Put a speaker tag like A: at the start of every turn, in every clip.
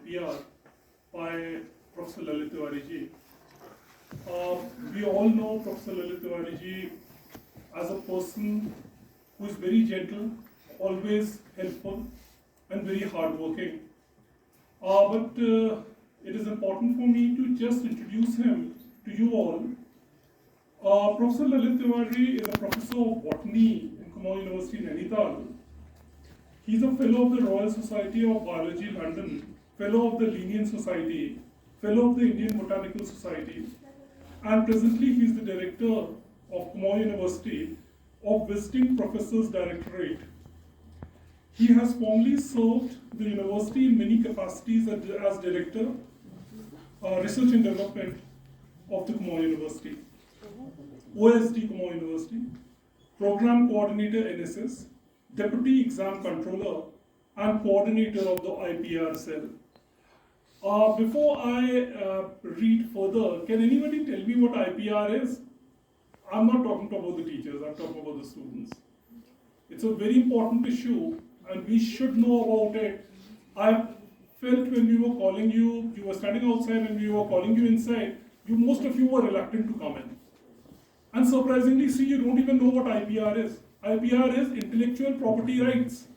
A: IPR by Professor Lalit Tiwari ji. We all know Professor Lalit Tiwari ji as a person who is very gentle, always helpful, and very hardworking. But it is important for me to just introduce him to you all. Professor Lalit Tiwari is a professor of botany in Kumaon University, Nainital. He is a fellow of the Royal Society of Biology, London, fellow of the Linnean Society, fellow of the Indian Botanical Society, and presently he is the director of Kumaon University of Visiting Professors Directorate. He has formerly served the university in many capacities as director, research and development of the Kumaon University, OSD Kumaon University, program coordinator NSS, deputy exam controller, and coordinator of the IPR cell. Before I read further, can anybody tell me what IPR is? I'm not talking about the teachers, I'm talking about the students. It's a very important issue and we should know about it. I felt when we were calling you, you were standing outside and we were calling you inside, most of you were reluctant to come in. And surprisingly, see, you don't even know what IPR is. IPR is intellectual property rights.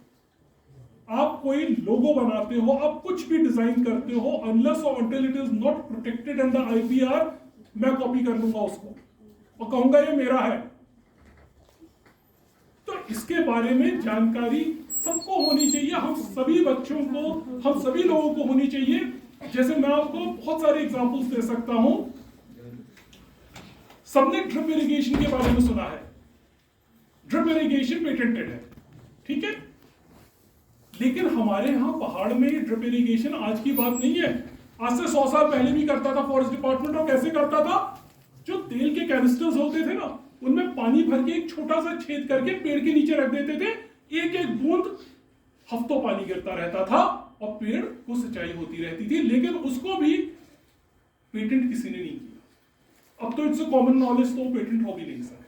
A: आप कोई लोगो बनाते हो, आप कुछ भी design करते हो, unless or until it is not protected under IPR, मैं कॉपी कर लूंगा उसको और कहूंगा ये मेरा है. तो इसके बारे में जानकारी सबको होनी चाहिए, हम सभी बच्चों को, हम सभी लोगों को होनी चाहिए. जैसे मैं आपको बहुत सारे एग्जांपल्स दे सकता हूं. सबने ड्रिप इरिगेशन के बारे में सुना है. ड्रिप इरिगेशन पेटेंटेड है, ठीक है, लेकिन हमारे यहां पहाड़ में ड्रिप इरिगेशन आज की बात नहीं है. आज से 100 साल पहले भी करता था फॉरेस्ट डिपार्टमेंट. और कैसे करता था? जो तेल के कैनिस्टर्स होते थे ना, उनमें पानी भर के एक छोटा सा छेद करके पेड़ के नीचे रख देते थे. एक एक बूंद हफ्तों पानी गिरता रहता था और पेड़ को सिंचाई होती रहती थी. लेकिन उसको भी पेटेंट किसी ने नहीं किया. अब तो इट्स अ कॉमन नॉलेज, तो पेटेंट हो भी नहीं सकता.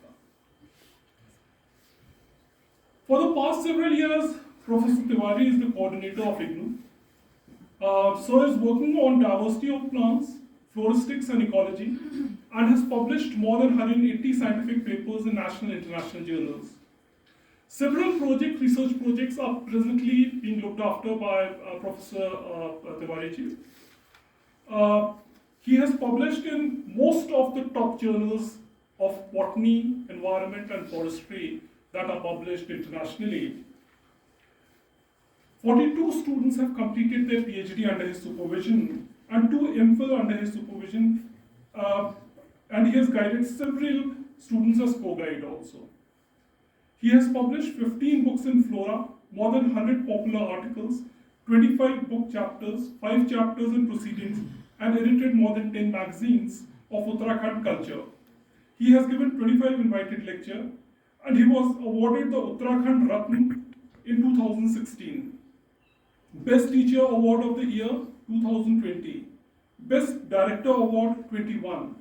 A: For the past several years, Professor Tiwari is the coordinator of IGNOU. So is working on diversity of plants, floristics and ecology, and has published more than 180 scientific papers in national and international journals. Several research projects are presently being looked after by Professor Tiwari ji. He has published in most of the top journals of botany, environment and forestry that are published internationally. 42 students have completed their PhD under his supervision and 2 MPhil under his supervision, and he has guided several students as co-guide also. He has published 15 books in flora, more than 100 popular articles, 25 book chapters, 5 chapters in proceedings, and edited more than 10 magazines of Uttarakhand culture. He has given 25 invited lectures, and he was awarded the Uttarakhand Ratna in 2016. Best Teacher Award of the Year 2020. Best Director Award 21.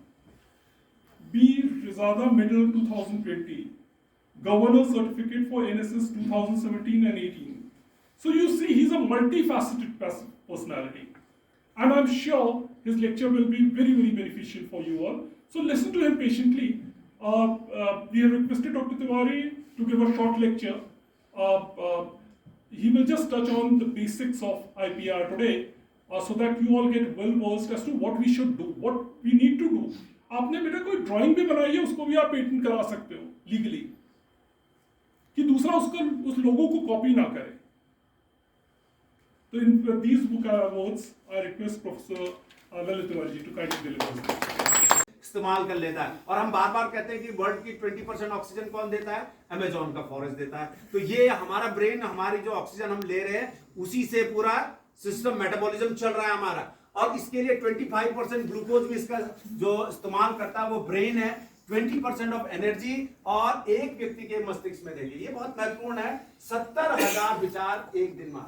A: B. Rizada Medal 2020. Governor Certificate for NSS 2017 and 18. So you see, he's a multifaceted personality. And I'm sure his lecture will be very, very beneficial for you all. So listen to him patiently. We have requested Dr. Tiwari to give a short lecture. He will just touch on the basics of IPR today, so that you all get well versed as to what we should do, what we need to do. आपने बेटा कोई drawing भी बनाई है, उसको भी आप patent करा सकते हो लीगली, कि दूसरा उस लोगों को कॉपी ना करे. So in these words, I request Professor Lalit Tiwari to kindly deliver.
B: इस्तेमाल कर लेता है. और हम बार बार कहते हैं कि वर्ल्ड की 20% ऑक्सीजन कौन देता है? अमेज़न का फॉरेस्ट देता है. तो ये हमारा ब्रेन, हमारी जो ऑक्सीजन हम ले रहे हैं, उसी से पूरा सिस्टम मेटाबॉलिज्म चल रहा है हमारा. और इसके लिए 25% ग्लूकोज भी इसका जो इस्तेमाल करता है वो ब्रेन है. 20% ऑफ एनर्जी और एक व्यक्ति के मस्तिष्क में देखिए, ये बहुत महत्वपूर्ण है. 70,000 विचार एक दिन में,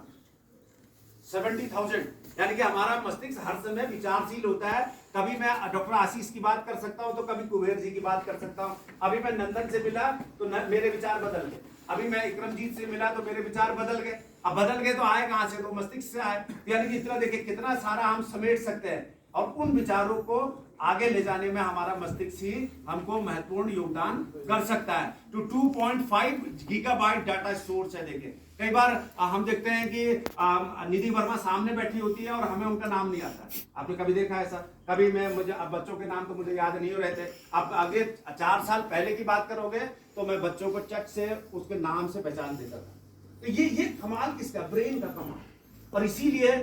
B: 70,000, यानी कि हमारा मस्तिष्क हर समय विचारशील होता है. कभी मैं डॉक्टर आशीष की बात कर सकता हूं, तो कभी कुबेर जी की बात कर सकता हूं. अभी मैं नंदन से मिला तो मेरे विचार बदल गए. अभी मैं इकरमजीत से मिला तो मेरे विचार बदल गए। अब बदल गए तो आए कहां से? तो मस्तिष्क से आए। यानी कि इतना देखिए कितना सारा हम समेट सकते हैं, और उन विचारों को आगे ले जाने में हमारा मस्तिष्क ही हमको महत्वपूर्ण योगदान कर सकता है। तो 2.5 गीगाबाइट डाटा स्टोरेज है। देखिए कई बार हम देखते हैं कि निधि वर्मा सामने बैठी होती है और हमें उनका नाम नहीं आता। आपने कभी देखा है ऐसा? कभी मुझे अब बच्चों के नाम तो मुझे याद नहीं हो रहे थे। अब आगे 4 साल पहले की बात करोगे तो मैं बच्चों को चट से उसके नाम से पहचान देता था। तो ये कमाल किसका? ब्रेन का कमाल। और इसीलिए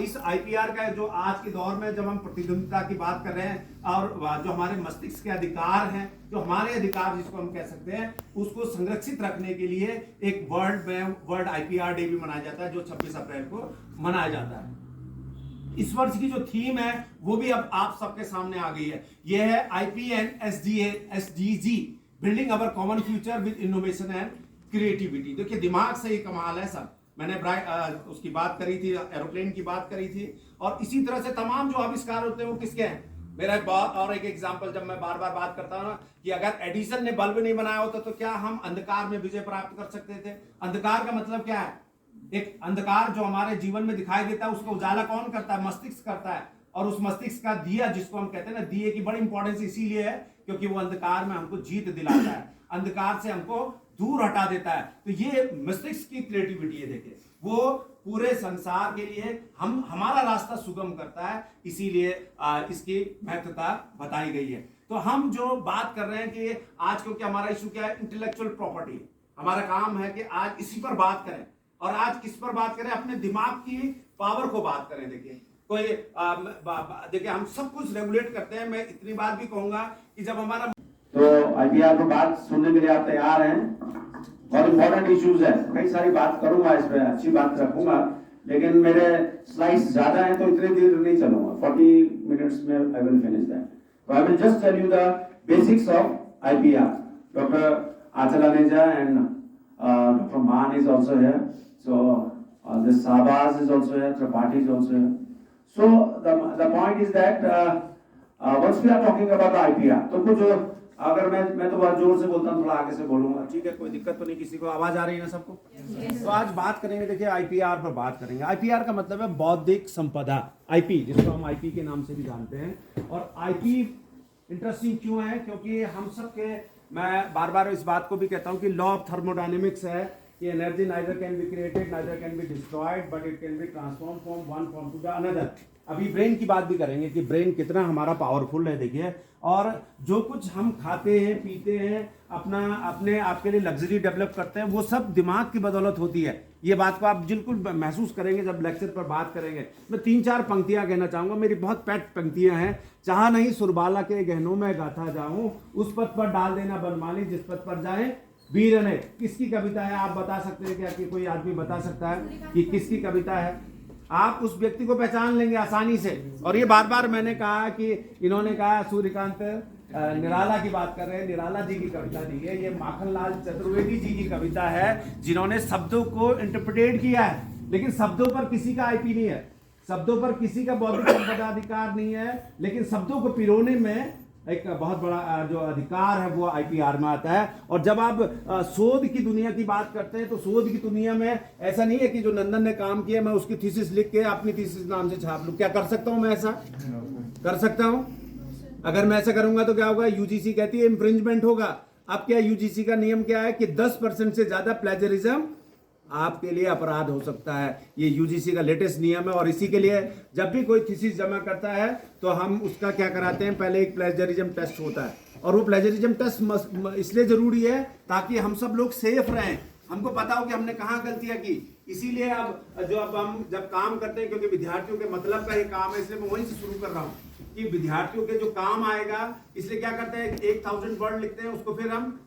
B: इस आईपीआर का जो आज के दौर में जब हम प्रतिद्वंदिता की बात कर रहे हैं, और जो हमारे मस्तिष्क के अधिकार हैं, जो हमारे अधिकार जिसको हम कह सकते हैं, उसको संरक्षित रखने के लिए एक वर्ल्ड आईपीआर डे भी मनाया जाता है, जो 26 अप्रैल को मनाया जाता है। इस वर्ष की जो थीम है वो भी अब आप सबके सामने आ गई है। यह है IPN SDG, building our common future with innovation and creativity. देखिए दिमाग से ही कमाल है सब। मैंने उसकी बात करी थी, एरोप्लेन की बात करी थी, और इसी तरह से तमाम जो आविष्कार होते हैं वो किसके हैं? मेरा एक एग्जांपल जब मैं बार बार बात करता हूं ना, कि अगर एडिसन ने बल्ब नहीं बनाया होता तो क्या हम अंधकार में विजय प्राप्त कर सकते थे? अंधकार का मतलब क्या है? एक अंधकार जो हमारे जीवन में दिखाई देता है उसको उजाला कौन करता है? मस्तिष्क करता है। और उस मस्तिष्क का दिया, जिसको हम कहते हैं ना, दिए की बड़ी इंपॉर्टेंस इसीलिए है क्योंकि वो अंधकार में हमको जीत दिलाता है, अंधकार से हमको दूर हटा देता है। तो ये मस्तिष्क की क्रिएटिविटी है। देखिए वो पूरे संसार के लिए हमारा रास्ता सुगम करता है, इसीलिए इसकी महत्वता बताई गई है। तो हम जो बात कर रहे हैं कि आज, क्योंकि हमारा इशू क्या है? Intellectual property. हमारा काम है कि आज इसी पर बात करें। और आज किस पर बात करें? अपने दिमाग की पावर को बात करें। देखिए कोई देखिए हम सब कुछ रेगुलेट करते हैं। मैं इतनी बात भी कहूंगा कि जब हमारा,
C: तो आईपीआर पर बात सुनने के लिए आप तैयार हैं? बहुत इंपॉर्टेंट इश्यूज है, कई सारी बात करूंगा, इस पे अच्छी बात रखूंगा, लेकिन मेरे स्लाइड्स ज्यादा हैं तो इतने देर नहीं चलूंगा। 40 मिनट्स में I will finish that. So I will just tell you the basics of IPR. Dr. Achal Aneja and Dr. Maan is also here. So this Sabaz is also here, Tripathi is also here. So the point is that once we are talking about the IPR, तो कुछ अगर मैं तो बहुत जोर से बोलता हूँ, थोड़ा आगे से बोलूंगा, ठीक है? कोई दिक्कत तो नहीं किसी को? आवाज आ रही है ना सबको? तो आज बात करेंगे, देखिए आईपीआर पर बात करेंगे। आईपीआर का मतलब है बौद्धिक संपदा, आईपी, जिसको हम आईपी के नाम से भी जानते हैं। और आईपी इंटरेस्टिंग क्यों है? क्योंकि हम सब के, मैं बार बार इस बात को भी कहता हूँ कि लॉ ऑफ थर्मोडायनेमिक्स है कि energy neither can be created neither can be destroyed, but it can be transform from one form to the another. अभी ब्रेन की बात भी करेंगे कि ब्रेन कितना हमारा पावरफुल है। देखिए, और जो कुछ हम खाते हैं, पीते हैं, अपने आप के लिए लग्जरी डेवलप करते हैं, वो सब दिमाग की बदौलत होती है। ये बात को आप बिल्कुल महसूस करेंगे जब लेक्चर पर बात करेंगे। मैं 3-4 पंक्तियां कहना चाहूंगा, मेरी बहुत पेट पंक्तियां हैं। चाह नहीं सुरबाला के गहनों में गाथा जाऊं, उस पथ पर डाल देना बनमाली जिस पथ पर जाए वीर ने। किसकी कविता है? आप बता सकते हैं क्या? कि कोई आदमी बता सकता है कि किसकी कविता है? आप उस व्यक्ति को पहचान लेंगे आसानी से। और ये बार बार मैंने कहा कि इन्होंने कहा, सूर्यकांत निराला की बात कर रहे हैं, निराला जी की कविता नहीं है, ये माखनलाल चतुर्वेदी जी की कविता है, जिन्होंने शब्दों को इंटरप्रेट किया है। लेकिन शब्दों पर किसी का आईपी नहीं है, शब्दों पर किसी का बौद्धिक संपदा अधिकार नहीं है, लेकिन शब्दों को पिरोने में एक बहुत बड़ा जो अधिकार है वो आईपीआर में आता है। और जब आप शोध की दुनिया की बात करते हैं तो शोध की दुनिया में ऐसा नहीं है कि जो नंदन ने काम किया मैं उसकी थीसिस लिख के अपनी थीसिस नाम से छाप लूं। क्या कर सकता हूं मैं? ऐसा कर सकता हूं? अगर मैं ऐसा करूंगा तो क्या होगा? यूजीसी कहती है इंफ्रिंजमेंट होगा। अब क्या यूजीसी का नियम क्या है कि 10% से ज्यादा प्लेजरिज्म आपके लिए अपराध हो सकता है। ये यूजीसी का लेटेस्ट नियम है। और इसी के लिए जब भी कोई थीसिस जमा करता है तो हम उसका क्या कराते हैं? पहले एक प्लेजरिज्म टेस्ट होता है। और वो प्लेजरिज्म टेस्ट इसलिए जरूरी है ताकि हम सब लोग सेफ रहें, हमको पता हो कि हमने कहाँ गलतियां की। इसीलिए अब हम जब काम करते हैं, क्योंकि विद्यार्थियों के मतलब का ये काम है, इसलिए मैं वहीं से शुरू कर रहा हूँ कि विद्यार्थियों के जो काम आएगा, इसलिए क्या करते हैं? 1000 वर्ड लिखते हैं, उसको फिर हम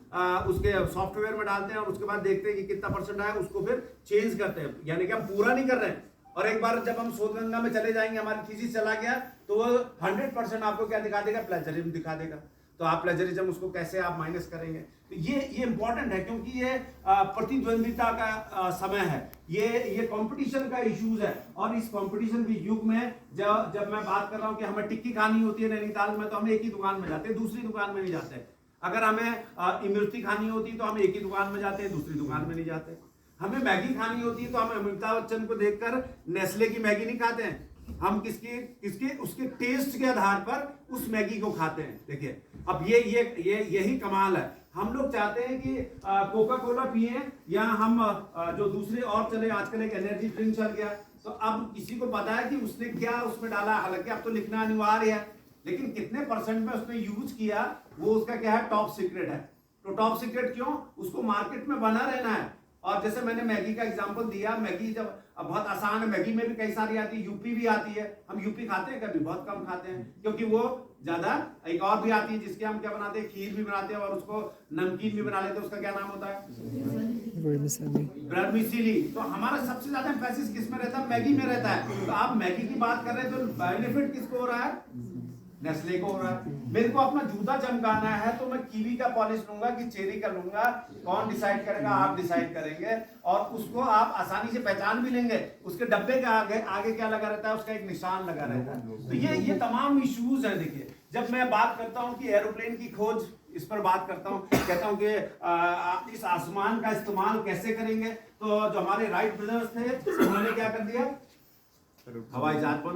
C: उसके सॉफ्टवेयर में डालते हैं और उसके बाद देखते हैं कि कितना परसेंट आया, उसको फिर चेंज करते हैं। यानी कि हम पूरा नहीं कर रहे हैं। और एक बार जब हम शोधगंगा में चले जाएंगे, हमारी थीसिस चला गया, तो वो 100% आपको क्या दिखा देगा? प्लेजरिज्म दिखा देगा। तो आप प्लेजरिज्म उसको कैसे आप माइनस करेंगे? तो ये इंपॉर्टेंट है, क्योंकि ये प्रतिद्वंदिता का समय है, ये कंपटीशन का इश्यूज है। और इस कंपटीशन के युग में जब मैं बात कर रहा हूँ कि हमें टिक्की खानी होती है नैनीताल में, तो हम एक ही दुकान में जाते हैं, दूसरी दुकान में नहीं जाते।
B: अगर हमें इमरती खानी होती तो हम एक ही दुकान में जाते हैं, दूसरी दुकान में नहीं जाते। हमें मैगी खानी होती है तो हम अमिताभ बच्चन को देखकर नेस्ले की मैगी नहीं खाते हैं, हम किसके उसके टेस्ट के आधार पर उस मैगी को खाते हैं। देखिए अब यही कमाल है। हम लोग चाहते हैं कि कोका कोला पिए या हम जो दूसरे और चले, आजकल एक एनर्जी ड्रिंक चल गया, तो अब किसी को पता है कि उसने क्या उसमें डाला, हालांकि अब तो लिखना अनिवार्य है, लेकिन कितने परसेंट में उसने यूज किया वो उसका क्या है, टॉप सीक्रेट है। तो टॉप सीक्रेट क्यों, उसको मार्केट में बना रहना है। और जैसे मैंने मैगी का एग्जांपल दिया, मैगी जब अब बहुत आसान है, मैगी में भी कई सारी आती है, यूपी भी आती है। हम यूपी खाते हैं कभी, बहुत कम खाते हैं, क्योंकि वो ज्यादा, एक और भी आती है जिसके हम क्या बनाते हैं, खीर भी बनाते हैं और उसको नमकीन भी बना लेते हैं, उसका क्या नाम होता है, वर्मिसेली। तो हमारा सबसे ज्यादा एम्फेसिस किस में रहता है, मैगी में रहता है। तो आप मैगी की बात कर रहे हैं तो बेनिफिट किसको हो रहा है, नेस्ले को हो रहा है। मेरे को अपना जूता चमकाना है तो मैं कीवी का पॉलिश लूंगा कि चेरी का लूंगा, कौन डिसाइड करेगा, आप डिसाइड करेंगे। और उसको आप आसानी से पहचान भी लेंगे, उसके डब्बे के आगे क्या लगा रहता है, उसका एक निशान लगा रहता है। तो ये तमाम इश्यूज है। देखिए जब मैं बात करता हूँ कि एरोप्लेन की खोज, इस पर बात करता हूँ, कहता हूँ कि इस आसमान का इस्तेमाल कैसे करेंगे, तो जो हमारे राइट ब्रदर्स थे उन्होंने क्या कर दिया, हवाई जहाज